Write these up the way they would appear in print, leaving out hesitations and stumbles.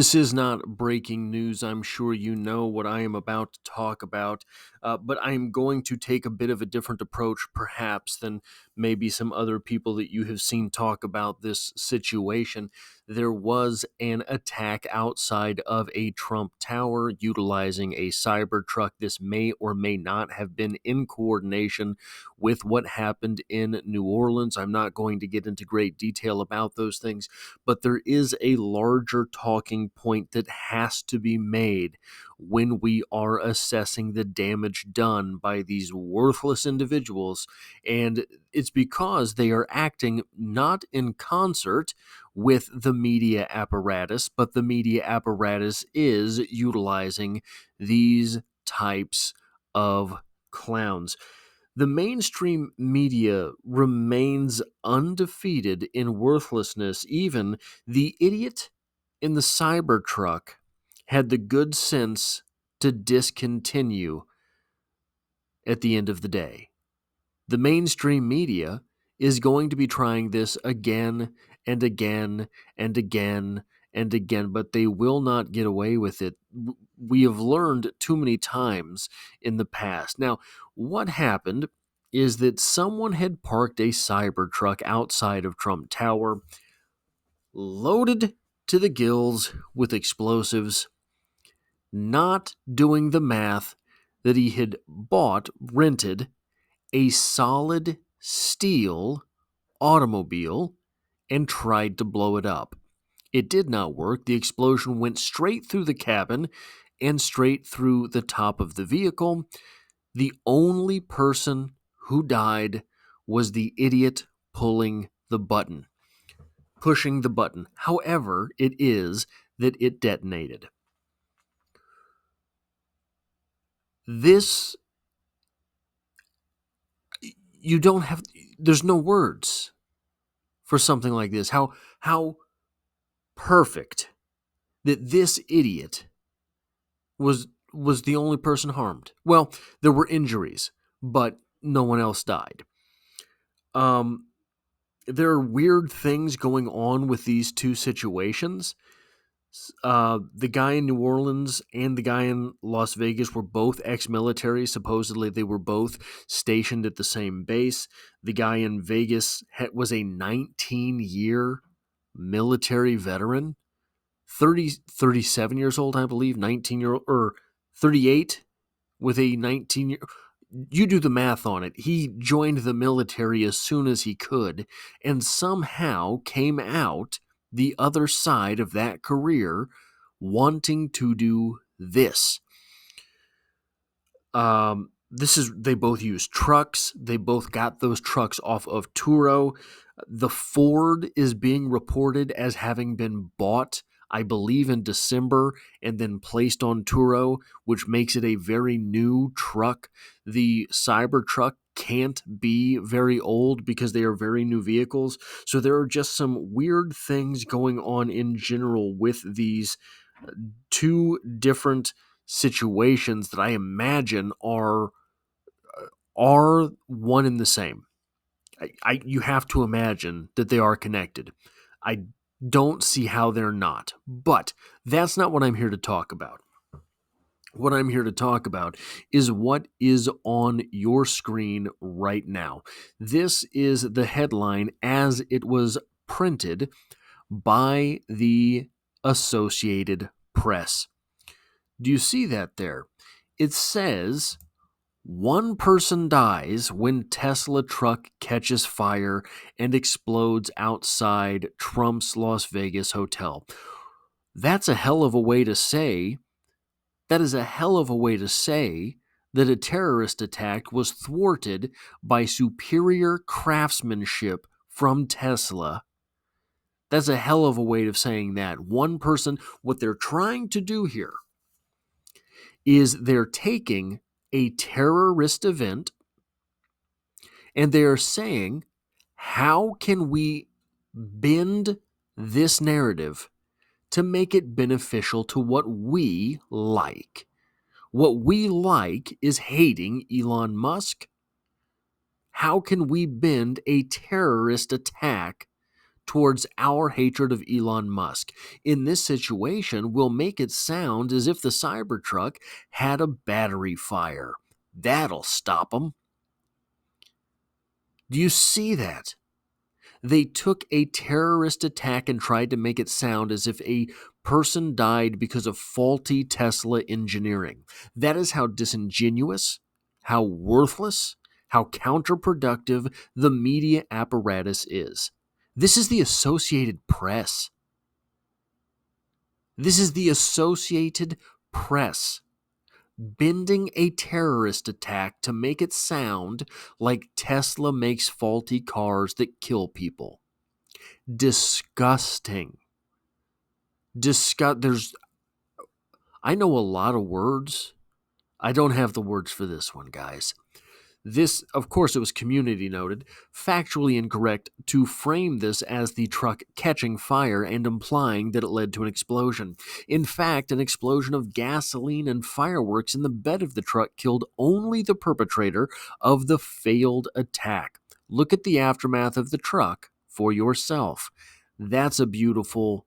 This is not breaking news. I'm sure you know what I am about to talk about, but I am going to take a bit of a different approach, perhaps, than maybe some other people that you have seen talk about this situation. There was an attack outside of a Trump Tower utilizing a Cybertruck. This may or may not have been in coordination with what happened in New Orleans. I'm not going to get into great detail about those things, but there is a larger talking point that has to be made when we are assessing the damage done by these worthless individuals. And it's because they are acting not in concert with the media apparatus, but the media apparatus is utilizing these types of clowns. The mainstream media remains undefeated in worthlessness. Even the idiot in the Cybertruck had the good sense to discontinue at the end of the day. The mainstream media is going to be trying this again and again and again and again, but they will not get away with it. We have learned too many times in the past. Now, what happened is that someone had parked a Cybertruck outside of Trump Tower, loaded to the gills with explosives, not doing the math that he had rented a solid steel automobile and tried to blow it up. It did not work. The explosion went straight through the cabin and straight through the top of the vehicle. The only person who died was the idiot pushing the button. However, it is that it detonated. This, there's no words for something like this. How perfect that this idiot was the only person harmed. Well, there were injuries, but no one else died. There are weird things going on with these two situations. The guy in New Orleans and the guy in Las Vegas were both ex-military. Supposedly, they were both stationed at the same base. The guy in Vegas was a 19-year military veteran, 37 years old, I believe, 19-year-old, or 38 with a 19-year. You do the math on it. He joined the military as soon as he could and somehow came out the other side of that career wanting to do this. They both use trucks. They both got those trucks off of Turo. The Ford is being reported as having been bought, I believe, in December and then placed on Turo, which makes it a very new truck. The Cybertruck can't be very old because they are very new vehicles. So there are just some weird things going on in general with these two different situations that I imagine are one and the same. You have to imagine that they are connected. I don't see how they're not, but that's not what I'm here to talk about. What I'm here to talk about is what is on your screen right now. This is the headline as it was printed by the Associated Press. Do you see that there? It says, one person dies when Tesla truck catches fire and explodes outside Trump's Las Vegas hotel. That's a hell of a way to say, that is a hell of a way to say that a terrorist attack was thwarted by superior craftsmanship from Tesla. That's a hell of a way of saying that. One person, what they're trying to do here is they're taking a terrorist event and they are saying, how can we bend this narrative to make it beneficial to what we like? What we like is hating Elon Musk. How can we bend a terrorist attack towards our hatred of Elon Musk. In this situation, we'll make it sound as if the Cybertruck had a battery fire. That'll stop them. Do you see that? They took a terrorist attack and tried to make it sound as if a person died because of faulty Tesla engineering. That is how disingenuous, how worthless, how counterproductive the media apparatus is. This is the Associated Press. This is the Associated Press bending a terrorist attack to make it sound like Tesla makes faulty cars that kill people. Disgusting. I know a lot of words. I don't have the words for this one, guys. This, of course, it was community noted, factually incorrect to frame this as the truck catching fire and implying that it led to an explosion. In fact, an explosion of gasoline and fireworks in the bed of the truck killed only the perpetrator of the failed attack. Look at the aftermath of the truck for yourself. That's a beautiful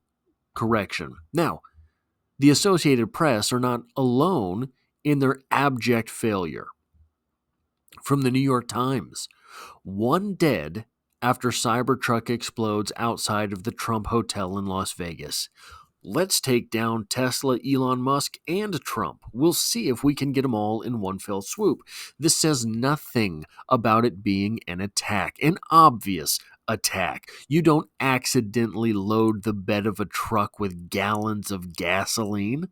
correction. Now, the Associated Press are not alone in their abject failure. From the New York Times, 1 dead after Cybertruck explodes outside of the Trump Hotel in Las Vegas. Let's take down Tesla, Elon Musk, and Trump. We'll see if we can get them all in one fell swoop. This says nothing about it being an attack, an obvious attack. You don't accidentally load the bed of a truck with gallons of gasoline.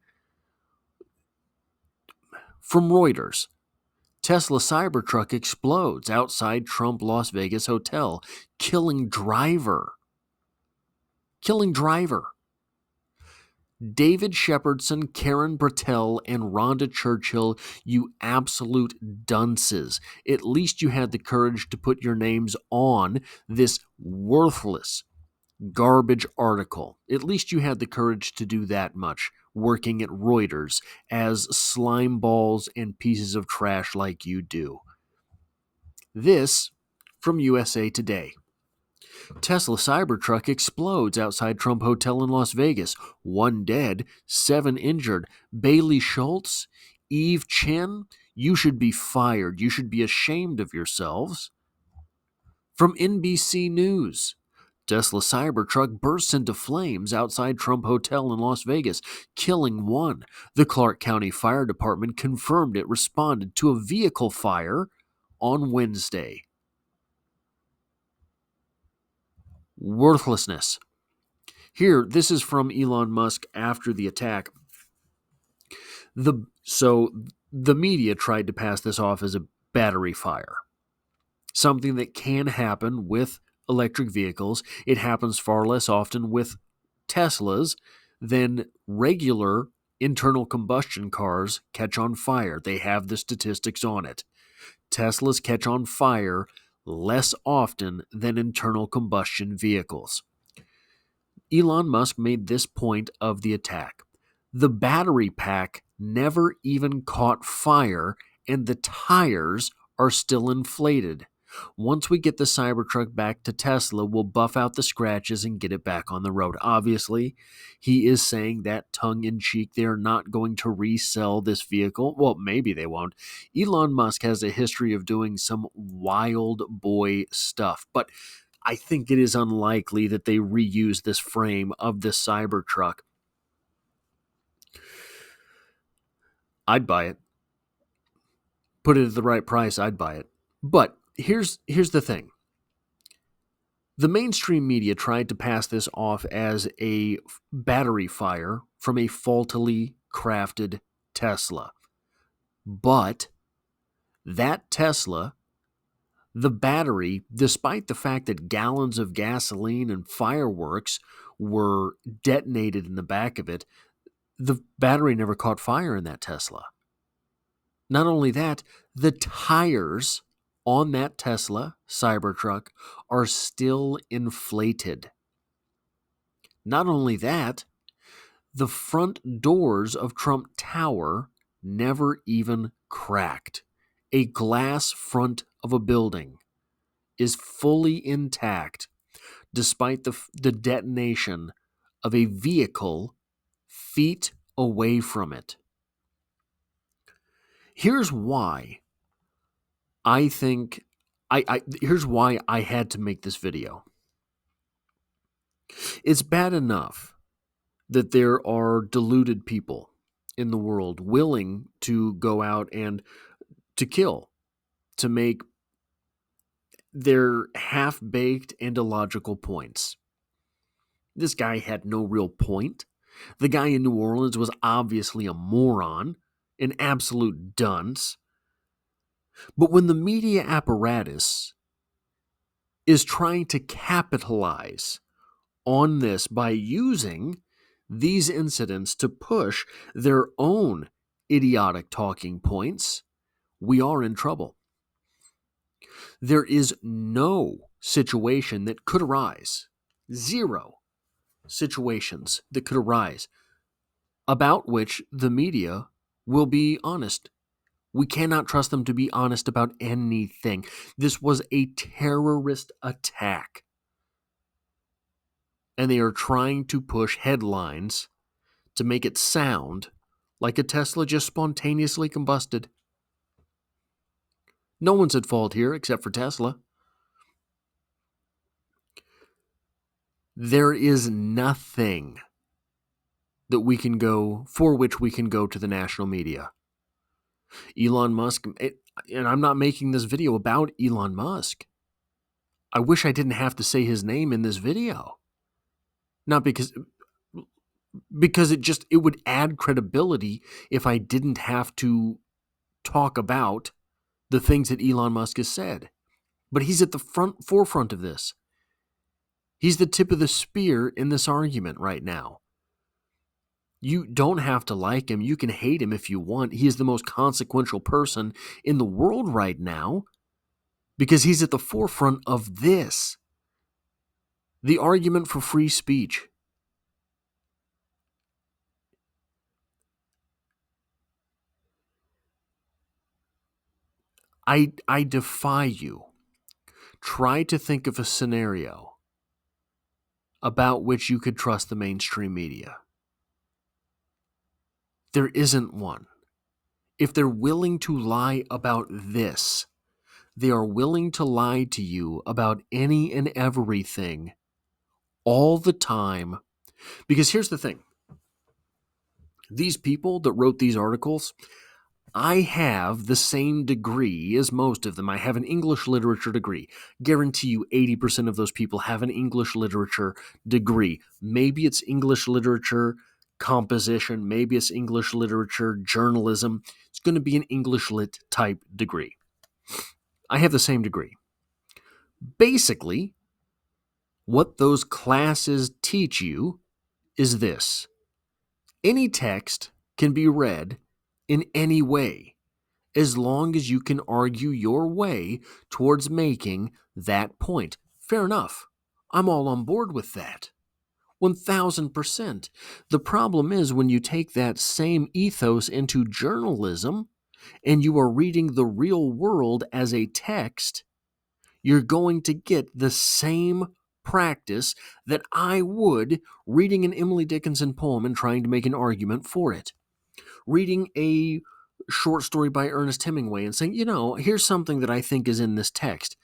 From Reuters, Tesla Cybertruck explodes outside Trump Las Vegas hotel, killing driver. David Shepardson, Karen Brattel, and Rhonda Churchill, you absolute dunces. At least you had the courage to put your names on this worthless garbage article. At least you had the courage to do that much, working at Reuters as slime balls and pieces of trash like you do. This from USA Today. Tesla Cybertruck explodes outside Trump Hotel in Las Vegas. 1 dead, 7 injured. Bailey Schultz, Eve Chen, you should be fired. You should be ashamed of yourselves. From NBC News. Tesla Cybertruck bursts into flames outside Trump Hotel in Las Vegas, killing 1. The Clark County Fire Department confirmed it responded to a vehicle fire on Wednesday. Worthlessness. Here, this is from Elon Musk after the attack. So the media tried to pass this off as a battery fire, something that can happen with electric vehicles. It happens far less often with Teslas than regular internal combustion cars catch on fire. They have the statistics on it. Teslas catch on fire less often than internal combustion vehicles. Elon Musk made this point of the attack. The battery pack never even caught fire, and the tires are still inflated. Once we get the Cybertruck back to Tesla, we'll buff out the scratches and get it back on the road. Obviously, he is saying that tongue-in-cheek. They're not going to resell this vehicle. Well, maybe they won't. Elon Musk has a history of doing some wild boy stuff, but I think it is unlikely that they reuse this frame of the Cybertruck. I'd buy it. Put it at the right price, I'd buy it. But here's the thing. The mainstream media tried to pass this off as a battery fire from a faultily crafted Tesla. But that Tesla, the battery, despite the fact that gallons of gasoline and fireworks were detonated in the back of it, the battery never caught fire in that Tesla. Not only that, the tires on that Tesla Cybertruck are still inflated. Not only that, the front doors of Trump Tower never even cracked. A glass front of a building is fully intact. despite the detonation of a vehicle feet away from it. Here's why I think here's why I had to make this video. It's bad enough that there are deluded people in the world willing to go out and to kill, to make their half-baked and illogical points. This guy had no real point. The guy in New Orleans was obviously a moron, an absolute dunce. But when the media apparatus is trying to capitalize on this by using these incidents to push their own idiotic talking points, we are in trouble. There is no situation that could arise, zero situations that could arise about which the media will be honest. We cannot trust them to be honest about anything. This was a terrorist attack. And they are trying to push headlines to make it sound like a Tesla just spontaneously combusted. No one's at fault here except for Tesla. There is nothing that we can go, for which we can go to the national media. Elon Musk, and I'm not making this video about Elon Musk. I wish I didn't have to say his name in this video. Not because it would add credibility if I didn't have to talk about the things that Elon Musk has said. But he's at the forefront of this. He's the tip of the spear in this argument right now. You don't have to like him. You can hate him if you want. He is the most consequential person in the world right now because he's at the forefront of this. The argument for free speech. I defy you. Try to think of a scenario about which you could trust the mainstream media. There isn't one. If they're willing to lie about this, they are willing to lie to you about any and everything all the time. Because here's the thing. These people that wrote these articles, I have the same degree as most of them. I have an English literature degree. Guarantee you 80% of those people have an English literature degree. Maybe it's English literature composition. Maybe it's English literature journalism. It's going to be an English lit type degree. I have the same degree. Basically, what those classes teach you is this. Any text can be read in any way, as long as you can argue your way towards making that point. Fair enough. I'm all on board with that. 1000%. The problem is when you take that same ethos into journalism and you are reading the real world as a text, you're going to get the same practice that I would reading an Emily Dickinson poem and trying to make an argument for it. Reading a short story by Ernest Hemingway and saying, here's something that I think is in this text.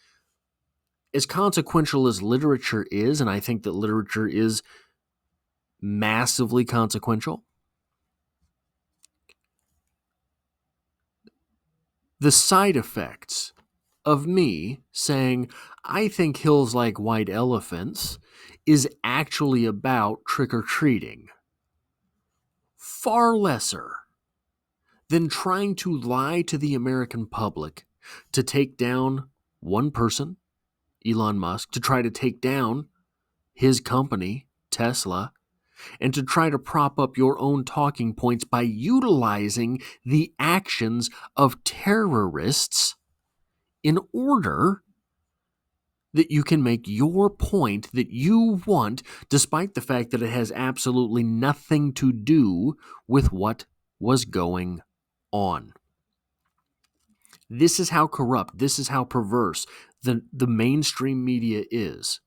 As consequential as literature is, and I think that literature is massively consequential, the side effects of me saying, I think hills like white elephants is actually about trick-or-treating. Far lesser than trying to lie to the American public to take down one person, Elon Musk, to try to take down his company, Tesla, and to try to prop up your own talking points by utilizing the actions of terrorists in order that you can make your point that you want, despite the fact that it has absolutely nothing to do with what was going on. This is how corrupt, this is how perverse the mainstream media is.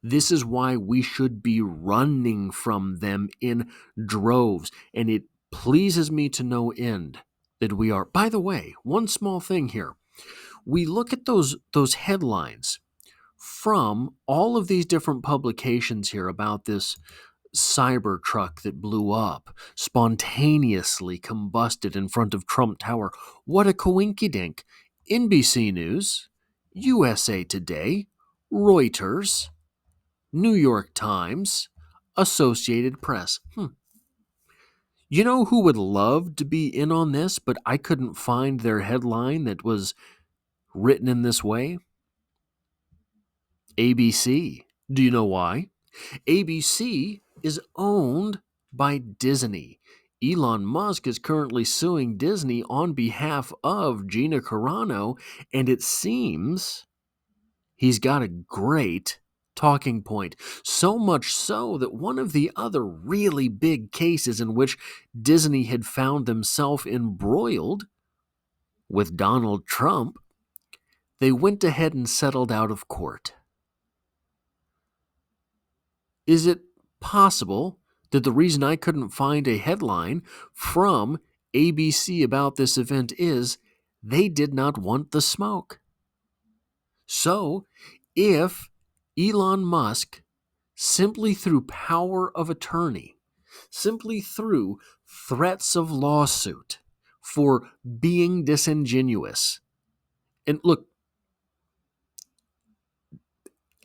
This is why we should be running from them in droves. And it pleases me to no end that we are. By the way, one small thing here. We look at those headlines from all of these different publications here about this Cybertruck that blew up, spontaneously combusted in front of Trump Tower. What a coinkydink. NBC News, USA Today, Reuters, New York Times, Associated Press. You know who would love to be in on this, but I couldn't find their headline that was written in this way? ABC. Do you know why? ABC is owned by Disney. Elon Musk is currently suing Disney on behalf of Gina Carano, and it seems he's got a great talking point. So much so that one of the other really big cases in which Disney had found themselves embroiled with Donald Trump, they went ahead and settled out of court. Is it possible that the reason I couldn't find a headline from ABC about this event is they did not want the smoke? So, if Elon Musk, simply through power of attorney, simply through threats of lawsuit for being disingenuous, and look,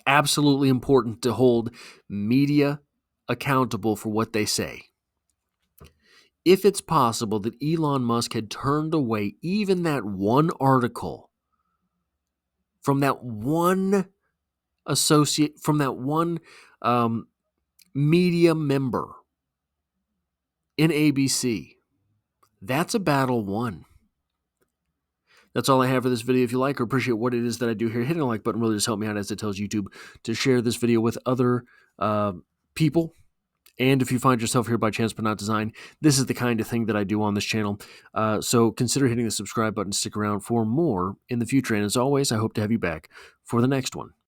absolutely important to hold media accountable for what they say. If it's possible that Elon Musk had turned away even that one article from that one associate, from that one media member in ABC, that's a battle won. That's all I have for this video. If you like or appreciate what it is that I do here, hitting the like button really does help me out, as it tells YouTube to share this video with other people. And if you find yourself here by chance but not design, this is the kind of thing that I do on this channel. So consider hitting the subscribe button. Stick around for more in the future. And as always, I hope to have you back for the next one.